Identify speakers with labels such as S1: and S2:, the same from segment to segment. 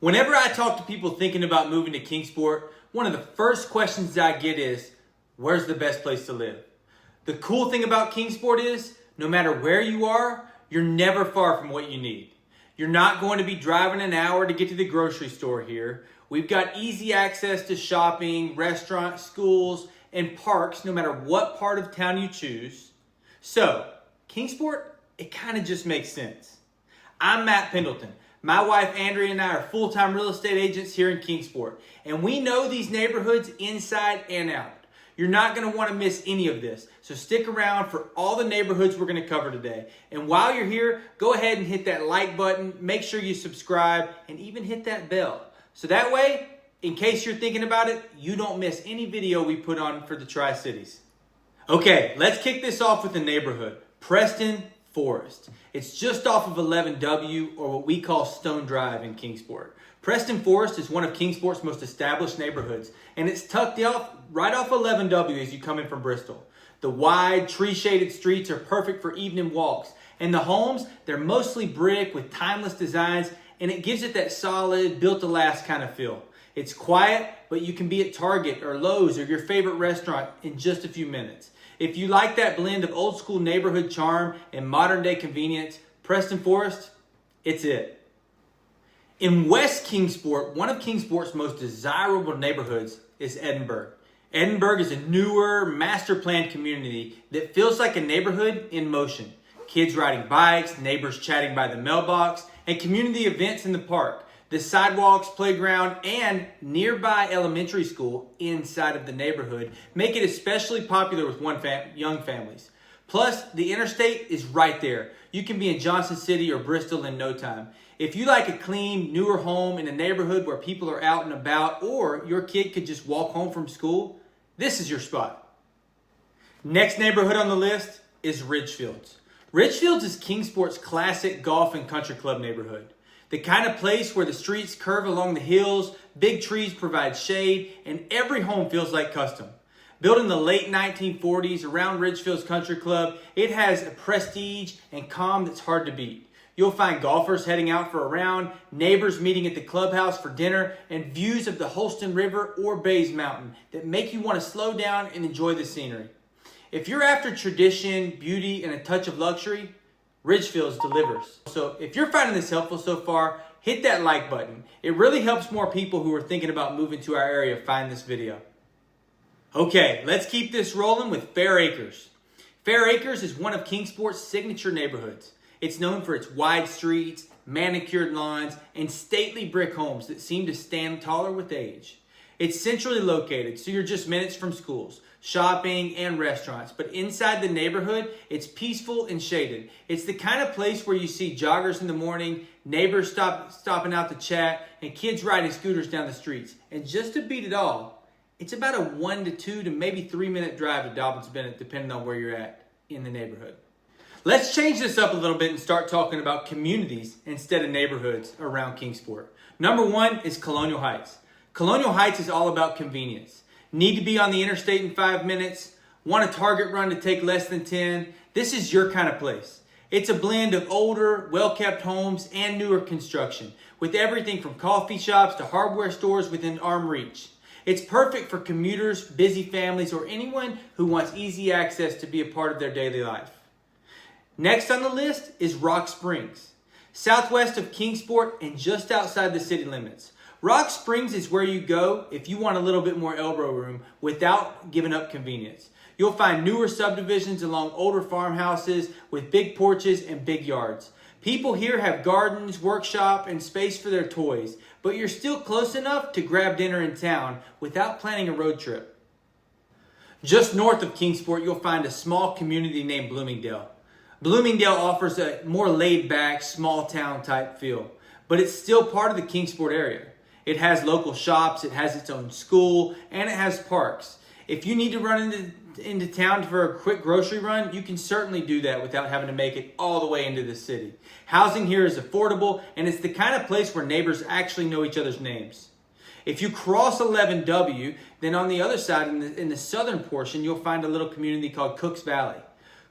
S1: Whenever I talk to people thinking about moving to Kingsport, one of the first questions I get is, where's the best place to live? The cool thing about Kingsport is, no matter where you are, you're never far from what you need. You're not going to be driving an hour to get to the grocery store here. We've got easy access to shopping, restaurants, schools, and parks, no matter what part of town you choose. So, Kingsport, it kind of just makes sense. I'm Matt Pendleton. My wife Andrea and I are full-time real estate agents here in Kingsport, and we know these neighborhoods inside and out. You're not going to want to miss any of this, so stick around for all the neighborhoods we're going to cover today. And while you're here, go ahead and hit that like button, make sure you subscribe, and even hit that bell. So that way, in case you're thinking about it, you don't miss any video we put on for the Tri-Cities. Okay, let's kick this off with the neighborhood, Preston Forest. It's just off of 11W, or what we call Stone Drive in Kingsport. Preston Forest is one of Kingsport's most established neighborhoods, and it's tucked right off 11W as you come in from Bristol. The wide, tree-shaded streets are perfect for evening walks, and the homes, they're mostly brick with timeless designs, and it gives it that solid, built-to-last kind of feel. It's quiet, but you can be at Target or Lowe's or your favorite restaurant in just a few minutes. If you like that blend of old school neighborhood charm and modern day convenience, Preston Forest, it's it. In West Kingsport, one of Kingsport's most desirable neighborhoods is Edinburgh. Edinburgh is a newer, master planned community that feels like a neighborhood in motion. Kids riding bikes, neighbors chatting by the mailbox, and community events in the park. The sidewalks, playground, and nearby elementary school inside of the neighborhood make it especially popular with young families. Plus, the interstate is right there. You can be in Johnson City or Bristol in no time. If you like a clean, newer home in a neighborhood where people are out and about, or your kid could just walk home from school, this is your spot. Next neighborhood on the list is Ridgefields. Ridgefields is Kingsport's classic golf and country club neighborhood. The kind of place where the streets curve along the hills, big trees provide shade, and every home feels like custom. Built in the late 1940s around Ridgefields Country Club, it has a prestige and calm that's hard to beat. You'll find golfers heading out for a round, neighbors meeting at the clubhouse for dinner, and views of the Holston River or Bays Mountain that make you want to slow down and enjoy the scenery. If you're after tradition, beauty, and a touch of luxury, Ridgefields delivers. So if you're finding this helpful so far, hit that like button. It really helps more people who are thinking about moving to our area find this video. Okay, let's keep this rolling with Fairacres. Fairacres is one of Kingsport's signature neighborhoods. It's known for its wide streets, manicured lawns, and stately brick homes that seem to stand taller with age. It's centrally located, so you're just minutes from schools, shopping, and restaurants. But inside the neighborhood, it's peaceful and shaded. It's the kind of place where you see joggers in the morning, neighbors stopping out to chat, and kids riding scooters down the streets. And just to beat it all, it's about a 1 to 2 to maybe 3 minute drive to Dobbins Bennett, depending on where you're at in the neighborhood. Let's change this up a little bit and start talking about communities instead of neighborhoods around Kingsport. Number one is Colonial Heights. Colonial Heights is all about convenience. Need to be on the interstate in 5 minutes? Want a Target run to take less than 10? This is your kind of place. It's a blend of older, well-kept homes and newer construction, with everything from coffee shops to hardware stores within arm reach. It's perfect for commuters, busy families, or anyone who wants easy access to be a part of their daily life. Next on the list is Rock Springs, southwest of Kingsport and just outside the city limits. Rock Springs is where you go if you want a little bit more elbow room without giving up convenience. You'll find newer subdivisions along older farmhouses with big porches and big yards. People here have gardens, workshop, and space for their toys, but you're still close enough to grab dinner in town without planning a road trip. Just north of Kingsport, you'll find a small community named Bloomingdale. Bloomingdale offers a more laid-back, small-town type feel, but it's still part of the Kingsport area. It has local shops, it has its own school, and it has parks. If you need to run into town for a quick grocery run, you can certainly do that without having to make it all the way into the city. Housing here is affordable, and it's the kind of place where neighbors actually know each other's names. If you cross 11W, then on the other side, in the southern portion, you'll find a little community called Cooks Valley.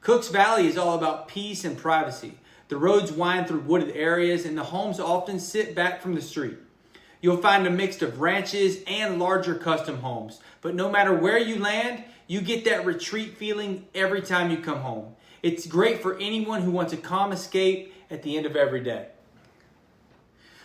S1: Cooks Valley is all about peace and privacy. The roads wind through wooded areas, and the homes often sit back from the street. You'll find a mix of ranches and larger custom homes. But no matter where you land, you get that retreat feeling every time you come home. It's great for anyone who wants a calm escape at the end of every day.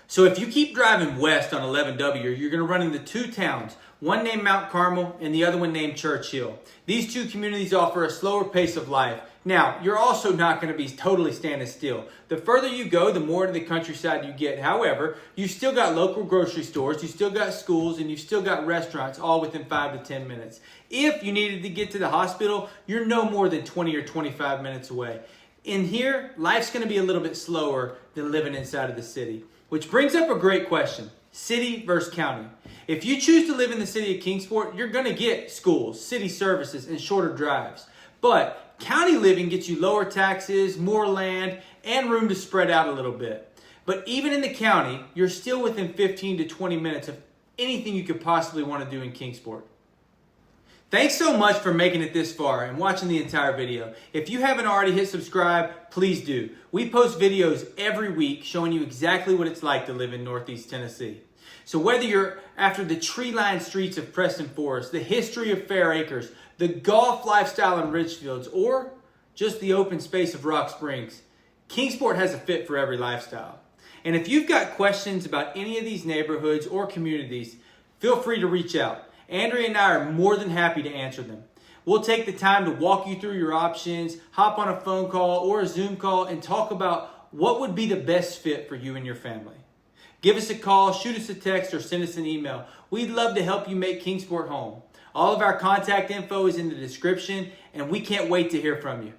S1: So if you keep driving west on 11W, you're going to run into two towns, one named Mount Carmel and the other one named Churchill. These two communities offer a slower pace of life. Now, you're also not going to be totally standing still. The further you go, the more to the countryside you get. However, you still got local grocery stores, you still got schools, and you've still got restaurants all within 5 to 10 minutes. If you needed to get to the hospital, you're no more than 20 or 25 minutes away. In here, life's going to be a little bit slower than living inside of the city. Which brings up a great question. City versus county. If you choose to live in the city of Kingsport, you're going to get schools, city services, and shorter drives. But county living gets you lower taxes, more land, and room to spread out a little bit. But even in the county, you're still within 15 to 20 minutes of anything you could possibly want to do in Kingsport. Thanks so much for making it this far and watching the entire video. If you haven't already hit subscribe, please do. We post videos every week showing you exactly what it's like to live in Northeast Tennessee. So whether you're after the tree-lined streets of Preston Forest, the history of Fairacres, the golf lifestyle in Ridgefields, or just the open space of Rock Springs, Kingsport has a fit for every lifestyle. And if you've got questions about any of these neighborhoods or communities, feel free to reach out. Andrea and I are more than happy to answer them. We'll take the time to walk you through your options, hop on a phone call or a Zoom call, and talk about what would be the best fit for you and your family. Give us a call, shoot us a text, or send us an email. We'd love to help you make Kingsport home. All of our contact info is in the description, and we can't wait to hear from you.